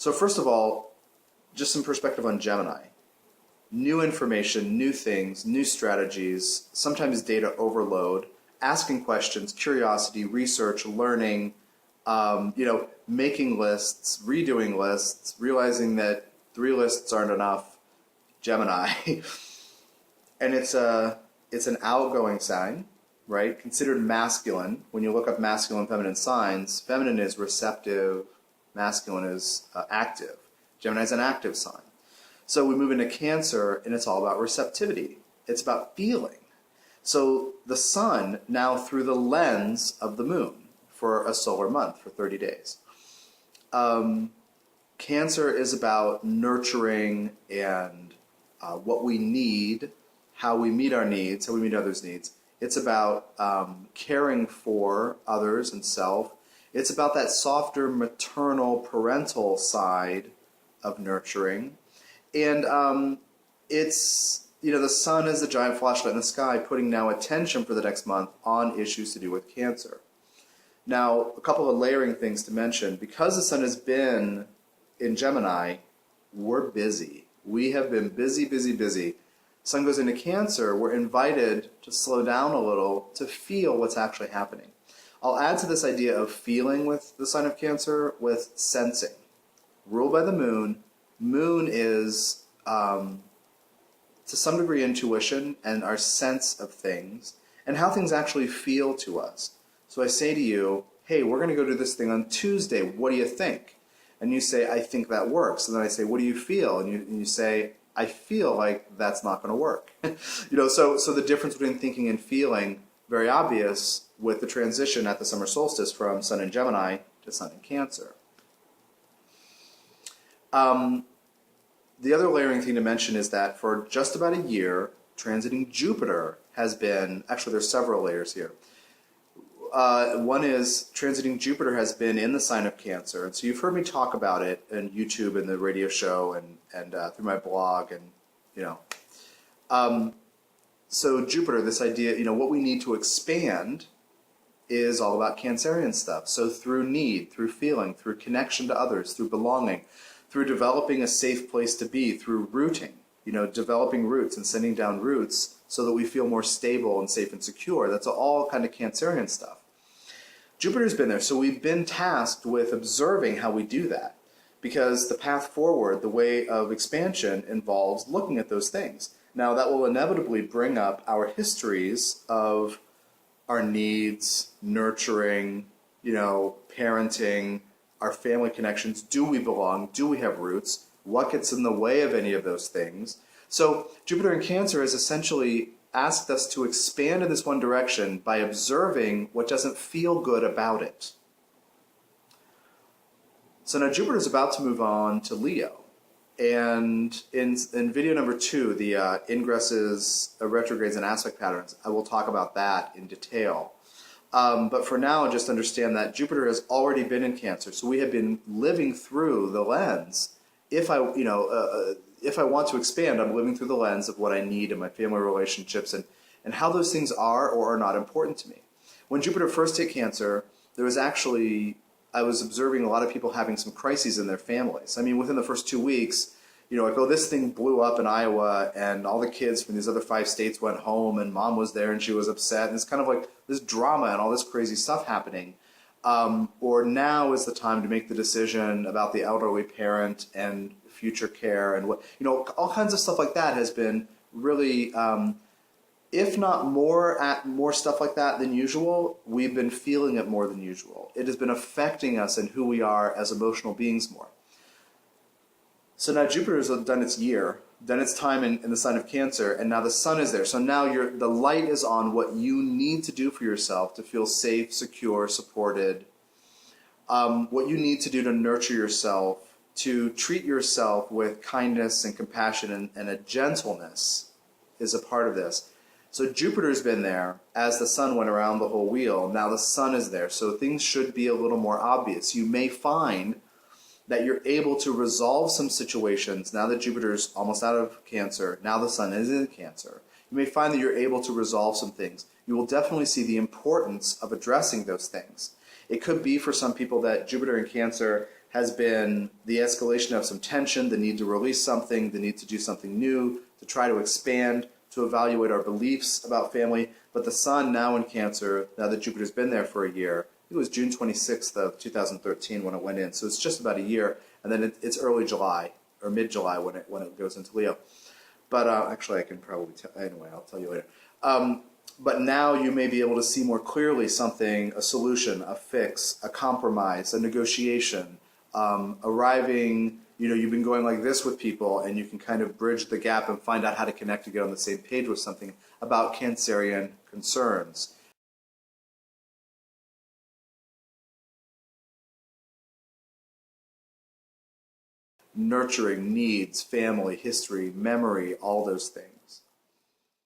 So first of all, just some perspective on Gemini. New information, new things, new strategies, sometimes data overload, asking questions, curiosity, research, learning, making lists, redoing lists, realizing that 3 lists aren't enough. Gemini. And it's an outgoing sign, right? Considered masculine. When you look up masculine and feminine signs, feminine is receptive, masculine is active. Gemini is an active sign. So we move into Cancer, and it's all about receptivity. It's about feeling. So the sun, now through the lens of the moon, for a solar month, for 30 days. Cancer is about nurturing and what we need, how we meet our needs, how we meet others' needs. It's about caring for others and self. It's about that softer maternal, parental side of nurturing. And it's, the sun is a giant flashlight in the sky, putting now attention for the next month on issues to do with Cancer. Now, a couple of layering things to mention. Because the sun has been in Gemini, we're busy. We have been busy, busy, busy. Sun goes into Cancer, we're invited to slow down a little to feel what's actually happening. I'll add to this idea of feeling with the sign of Cancer with sensing. Ruled by the moon. Moon is, to some degree, intuition and our sense of things and how things actually feel to us. So I say to you, hey, we're going to go do this thing on Tuesday. What do you think? And you say, I think that works. And then I say, what do you feel? And you say, I feel like that's not going to work. So the difference between thinking and feeling, very obvious with the transition at the summer solstice from Sun in Gemini to Sun in Cancer. The other layering thing to mention is that for just about a year, transiting Jupiter has been, actually there's several layers here. One is transiting Jupiter has been in the sign of Cancer. And so you've heard me talk about it on YouTube and the radio show and through my blog so Jupiter, this idea, what we need to expand is all about Cancerian stuff. So through need, through feeling, through connection to others, through belonging, through developing a safe place to be, through rooting, developing roots and sending down roots so that we feel more stable and safe and secure. That's all kind of Cancerian stuff. Jupiter's been there, so we've been tasked with observing how we do that, because the path forward, the way of expansion, involves looking at those things. Now, that will inevitably bring up our histories of our needs, nurturing, parenting, our family connections. Do we belong? Do we have roots? What gets in the way of any of those things? So Jupiter in Cancer has essentially asked us to expand in this one direction by observing what doesn't feel good about it. So now Jupiter is about to move on to Leo. And in video number 2, the ingresses, retrogrades, and aspect patterns, I will talk about that in detail. But for now, just understand that Jupiter has already been in Cancer. So we have been living through the lens. If I want to expand, I'm living through the lens of what I need in my family relationships and how those things are or are not important to me. When Jupiter first hit Cancer, I was observing a lot of people having some crises in their families. I mean, within the first 2 weeks, this thing blew up in Iowa and all the kids from these other 5 states went home and mom was there and she was upset. And it's kind of like this drama and all this crazy stuff happening. Or now is the time to make the decision about the elderly parent and future care and all kinds of stuff like that has been really, if not more stuff like that than usual, we've been feeling it more than usual. It has been affecting us and who we are as emotional beings more. So now Jupiter has done its year, done its time in the sign of Cancer, and now the sun is there. So now the light is on what you need to do for yourself to feel safe, secure, supported, what you need to do to nurture yourself, to treat yourself with kindness and compassion and a gentleness is a part of this. So Jupiter's been there as the sun went around the whole wheel. Now the sun is there, so things should be a little more obvious. You may find that you're able to resolve some situations now that Jupiter's almost out of Cancer. Now the sun is in Cancer. You may find that you're able to resolve some things. You will definitely see the importance of addressing those things. It could be for some people that Jupiter in Cancer has been the escalation of some tension, the need to release something, the need to do something new, to try to expand, to evaluate our beliefs about family. But the Sun now in Cancer, now that Jupiter's been there for a year, it was June 26th of 2013 when it went in. So it's just about a year, and then it's early July or mid-July when it goes into Leo. But actually, I can probably tell. Anyway, I'll tell you later. But now you may be able to see more clearly something, a solution, a fix, a compromise, a negotiation, arriving. You've been going like this with people, and you can kind of bridge the gap and find out how to connect to get on the same page with something about Cancerian concerns. Nurturing needs, family, history, memory, all those things.